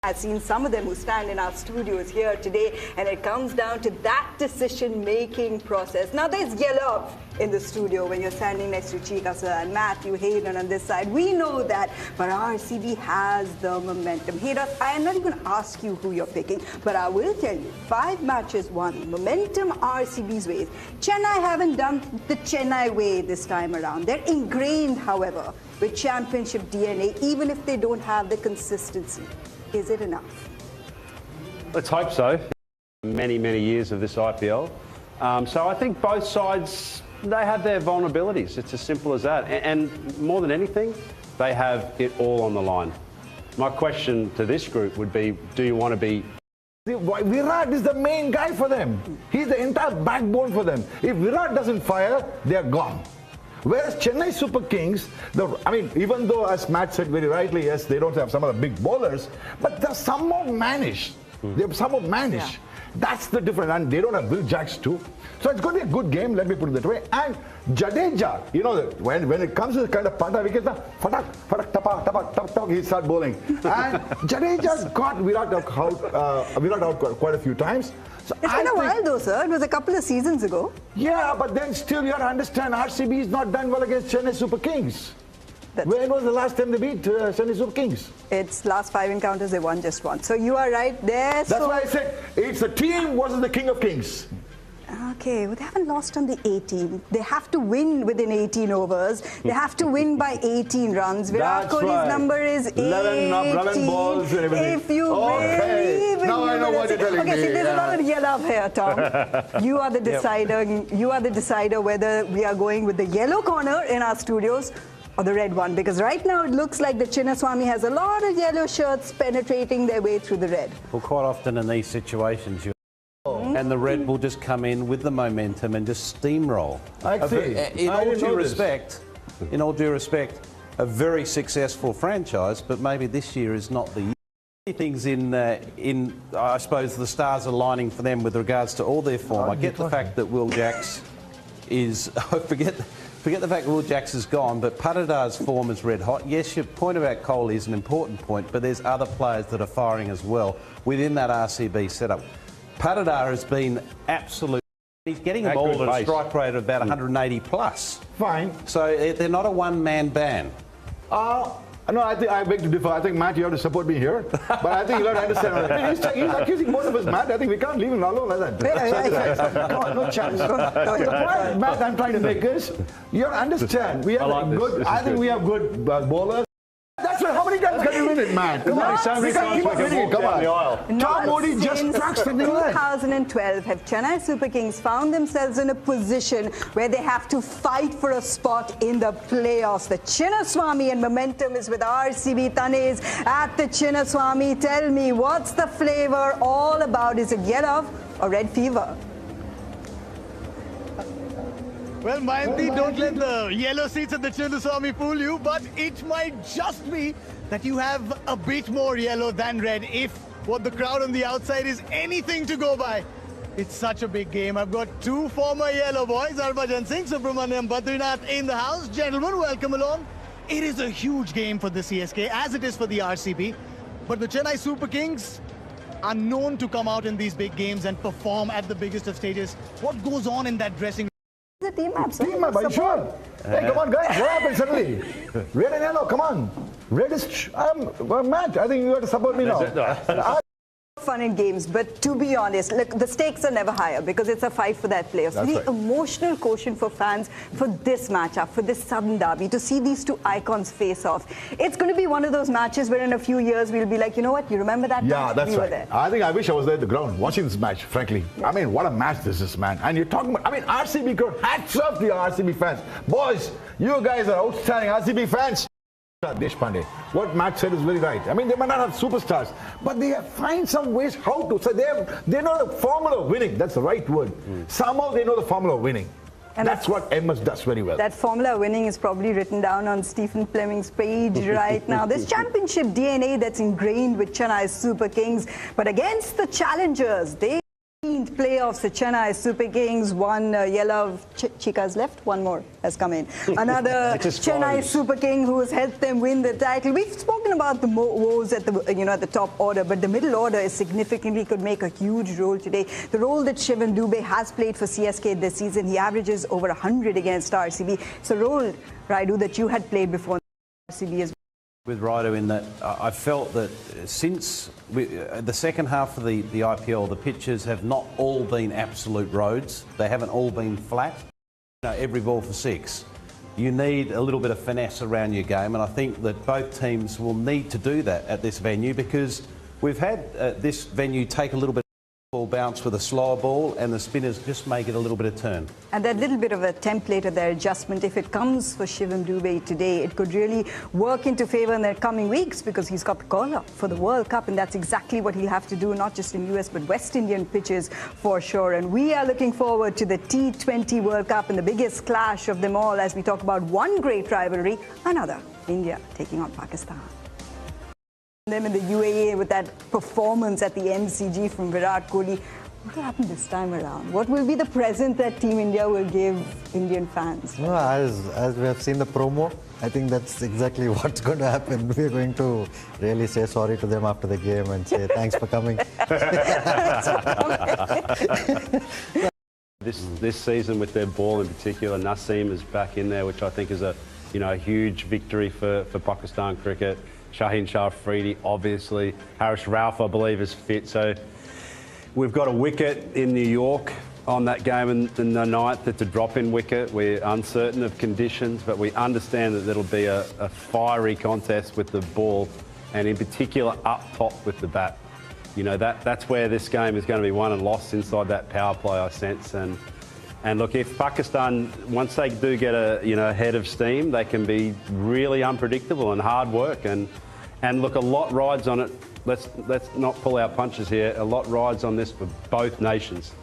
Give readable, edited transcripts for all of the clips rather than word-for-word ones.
I've seen some of them who stand in our studios here today, and it comes down to that decision-making process. Now, there's yellow in the studio when you're standing next to Chika sir and Matthew Hayden on this side. We know that, but RCB has the momentum. Hayden, I am not even going to ask you who you're picking, but I will tell you, 5 matches won, momentum RCB's ways. Chennai haven't done the Chennai way this time around. They're ingrained, however, with championship DNA, even if they don't have the consistency. Is it enough? Let's hope so. Many years of this IPL. So I think both sides, they have their vulnerabilities. It's as simple as that. And more than anything, they have it all on the line. My question to this group would be, do you want to be... Virat is the main guy for them. He's the entire backbone for them. If Virat doesn't fire, they're gone. Whereas Chennai Super Kings, even though, as Matt said very rightly, yes, they don't have some of the big bowlers, but they're somehow managed. They're somehow managed. Yeah. That's the difference. And they don't have Will Jacks too. So it's going to be a good game, let me put it that way. And Jadeja, you know, when it comes to the kind of pata wickets, he starts bowling. And Jadeja's got Virat out quite a few times. So it's been a while though, sir. It was a couple of seasons ago. Yeah, but then still you have to understand RCB is not done well against Chennai Super Kings. When was the last time they beat Chennai Super Kings? It's last 5 encounters, they won just one. So you are right there. That's why I said it's the team versus the King of Kings. Okay, well, they haven't lost on the 18. They have to win within 18 overs. They have to win by 18 runs. Virat Kohli's number is 11 balls and everything. If you really... Now I know what you're telling me. Okay, see, there's a lot of yellow here, Tom. You are the decider. You are the decider whether we are going with the yellow corner in our studios or the red one. Because right now it looks like the Chinnaswamy has a lot of yellow shirts penetrating their way through the red. Well, quite often in these situations, and the red will just come in with the momentum and just steamroll. In all due respect, a very successful franchise, but maybe this year is not the year. Things I suppose the stars are lining for them with regards to all their form. I get the fact that Will Jacks is... forget the fact that Will Jacks is gone, but Patadar's form is red hot. Yes, your point about Kohli is an important point, but there's other players that are firing as well within that RCB setup. Patadar has been absolute. He's getting a ball at a strike rate of about 180 plus. Fine. So they're not a one-man band. No, I think I beg to differ. I think, Matt, you have to support me here. But I think you have to understand. He's accusing both of us, Matt. I think we can't leave him alone like that. Come on, no chance. The point, Matt, I'm trying to make is, you have to understand. We have good. I think we have good bowlers. That's right. How many times can you win it, man? Come on. We can't keep on winning it. Come on. Tom Modi just struck something like that. 2012, have Chennai Super Kings found themselves in a position where they have to fight for a spot in the playoffs. The Chinnaswamy and momentum is with RCB. Tanesh at the Chinnaswamy. Tell me, what's the flavor all about? Is it yellow or red fever? Well, Mayanti, don't let the yellow seats at the Chinnaswamy fool you, but it might just be that you have a bit more yellow than red if what the crowd on the outside is anything to go by. It's such a big game. I've got 2 former yellow boys, Harbhajan Singh, Subramaniam Badrinath in the house. Gentlemen, welcome along. It is a huge game for the CSK, as it is for the RCB. But the Chennai Super Kings are known to come out in these big games and perform at the biggest of stages. What goes on in that dressing room? The team map, sir. Team map, are you sure? Hey, come on, guys. What happened suddenly? Red and yellow, come on. Red is... Matt, I think you have to support me now. Fun in games, but to be honest, look, the stakes are never higher because it's a fight for that playoffs. The emotional quotient for fans for this matchup, for this Southern Derby, to see these 2 icons face off, it's going to be one of those matches where in a few years we'll be like, you know what, you remember that match? Yeah, that's right. I think I wish I was there at the ground watching this match, frankly. Yeah. I mean, what a match this is, man. And you're talking about, RCB crowd, hats off to the RCB fans. Boys, you guys are outstanding RCB fans. Deshpande, what Matt said is very right. I mean, they might not have superstars, but they find some ways how to. So they know the formula of winning. That's the right word. Somehow they know the formula of winning. And that's what MS does very well. That formula of winning is probably written down on Stephen Fleming's page right now. This championship DNA that's ingrained with Chennai Super Kings, but against the challengers, they Playoffs, the Chennai Super Kings, one yellow Chicas left, one more has come in. Another Chennai Super King who has helped them win the title. We've spoken about the woes at the at the top order, but the middle order is significantly could make a huge role today. The role that Shivam Dube has played for CSK this season, he averages over 100 against RCB. It's a role, Raidu, that you had played before RCB as well. With Raidu in that, I felt that since the second half of the IPL, the pitches have not all been absolute roads. They haven't all been flat. Every ball for six. You need a little bit of finesse around your game, and I think that both teams will need to do that at this venue because we've had this venue take a little bit of ball bounce with a slower ball, and the spinners just make it a little bit of turn. And that little bit of a template of their adjustment, if it comes for Shivam Dube today, it could really work into favour in the coming weeks because he's got the call-up for the World Cup, and that's exactly what he'll have to do, not just in US but West Indian pitches for sure. And we are looking forward to the T20 World Cup and the biggest clash of them all as we talk about one great rivalry, another, India taking on Pakistan. Them in the UAE with that performance at the MCG from Virat Kohli. What will happen this time around? What will be the present that Team India will give Indian fans? No, as we have seen the promo, I think that's exactly what's going to happen. We're going to really say sorry to them after the game and say thanks for coming. This season with their ball in particular, Naseem is back in there, which I think is a huge victory for Pakistan cricket. Shaheen Shah Afridi, obviously. Harish Rauf, I believe, is fit. So we've got a wicket in New York on that game in the ninth. It's a drop-in wicket. We're uncertain of conditions, but we understand that it'll be a fiery contest with the ball, and in particular up top with the bat. That's where this game is going to be won and lost inside that power play, I sense. And look, if Pakistan, once they do get a head of steam, they can be really unpredictable and hard work. And look, a lot rides on it. Let's not pull our punches here. A lot rides on this for both nations,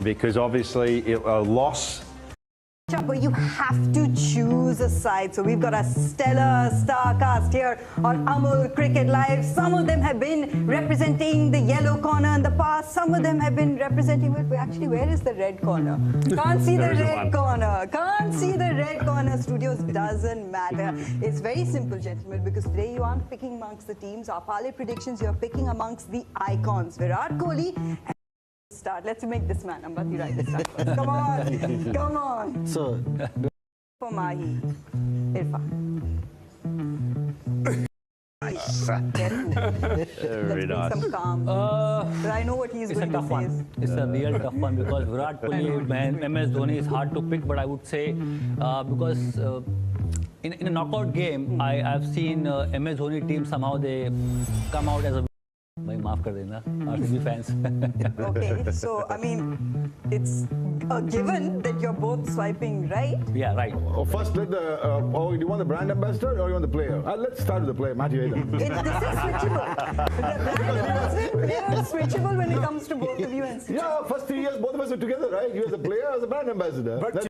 because obviously a loss. But you have to choose a side. So we've got a stellar star cast here on Amul Cricket Live. Some of them have been representing the yellow corner in the past. Some of them have been representing... Actually, where is the red corner? Can't see the red corner. Can't see the red corner. Studios, doesn't matter. It's very simple, gentlemen, because today you aren't picking amongst the teams. Our parlay predictions, you're picking amongst the icons. Virat Kohli... Start. Let's make this man. Ambati write this down first. Come on. Come on. So, For Mahi. Irfan. Very nice. Some calm. I know what he's going to say. It's a real tough one because Virat Kohli and MS Dhoni is hard to pick, but I would say because in a knockout game, I've seen MS Dhoni team somehow they come out as a maaf kar dena, RCB fans. Okay, so I mean, it's a given that you're both swiping right. Yeah, right. First, let the. Do you want the brand ambassador or you want the player? Let's start with the player, Matthew Hayden. This is switchable. The brand ambassador player is switchable when it comes to both of you and Sachin. Yeah, first 3 years, both of us were together, right? You as a player, as a brand ambassador. But this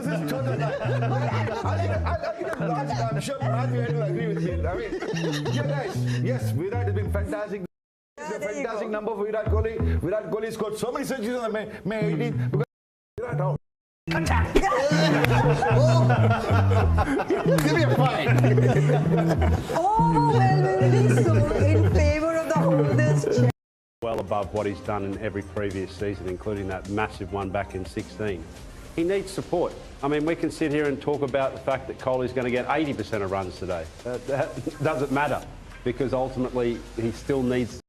is total lie. I'm sure Matthew will agree with me. I mean, yeah, guys, yes, Virat has been fantastic. It's a fantastic number for Virat Kohli. Virat Kohli scored so many centuries on the May 18th because Virat out. Give me a fine. Overwhelmingly so in favour of the holders. Well above what he's done in every previous season, including that massive one back in 16. He needs support. I mean, we can sit here and talk about the fact that Kohli's going to get 80% of runs today. That doesn't matter, because ultimately he still needs,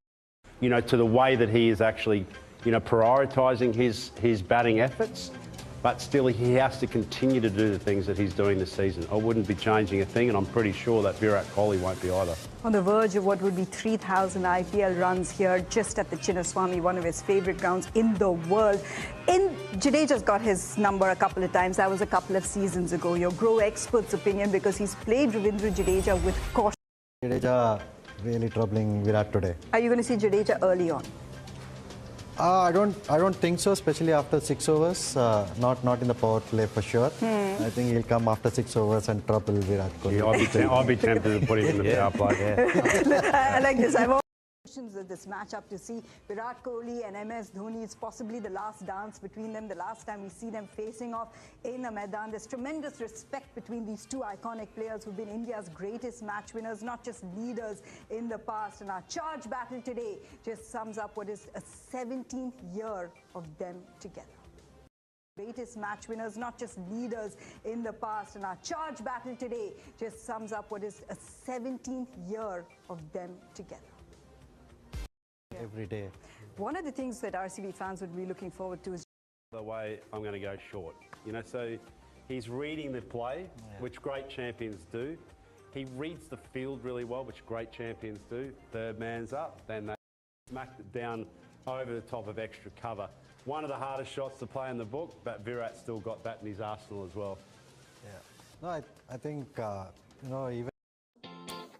to the way that he is actually, prioritising his batting efforts. But still, he has to continue to do the things that he's doing this season. I wouldn't be changing a thing, and I'm pretty sure that Virat Kohli won't be either. On the verge of what would be 3,000 IPL runs here, just at the Chinnaswamy, one of his favourite grounds in the world. Jadeja's got his number a couple of times. That was a couple of seasons ago. Your Grow expert's opinion, because he's played Ravindra Jadeja with caution. Jadeja really troubling Virat today. Are you going to see Jadeja early on? I don't think so, especially after 6 overs. Not in the power play for sure. I think he'll come after 6 overs and trouble Virat Kohli. Yeah, I'd be tempted to put him in the power play. I like this. I've of this matchup to see Virat Kohli and MS Dhoni. It's possibly the last dance between them, the last time we see them facing off in a Maidan. There's tremendous respect between these two iconic players who've been India's greatest match winners, not just leaders in the past. And our charge battle today just sums up what is a 17th year of them together. Greatest match winners, not just leaders in the past. And our charge battle today just sums up what is a 17th year of them together. Every day. One of the things that RCB fans would be looking forward to is The way I'm going to go short. You know, so he's reading the play, which great champions do. He reads the field really well, which great champions do. Third man's up, then they smacked it down over the top of extra cover. One of the hardest shots to play in the book, but Virat still got that in his arsenal as well. Yeah. No, I think, you know, even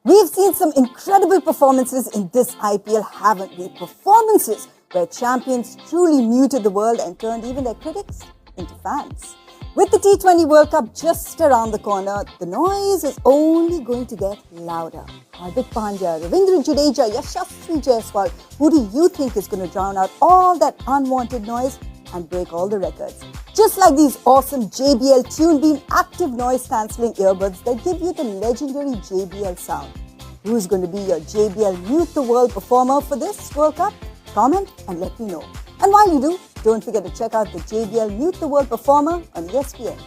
we've seen some incredible performances in this IPL, haven't we? Performances where champions truly muted the world and turned even their critics into fans. With the T20 World Cup just around the corner, the noise is only going to get louder. Hardik Pandya, Ravindra Jadeja, Yashasvi Jaiswal, who do you think is going to drown out all that unwanted noise and break all the records? Just like these awesome JBL Tune Beam active noise cancelling earbuds that give you the legendary JBL sound. Who's going to be your JBL Mute the World performer for this World Cup? Comment and let me know. And while you do, don't forget to check out the JBL Mute the World performer on ESPN.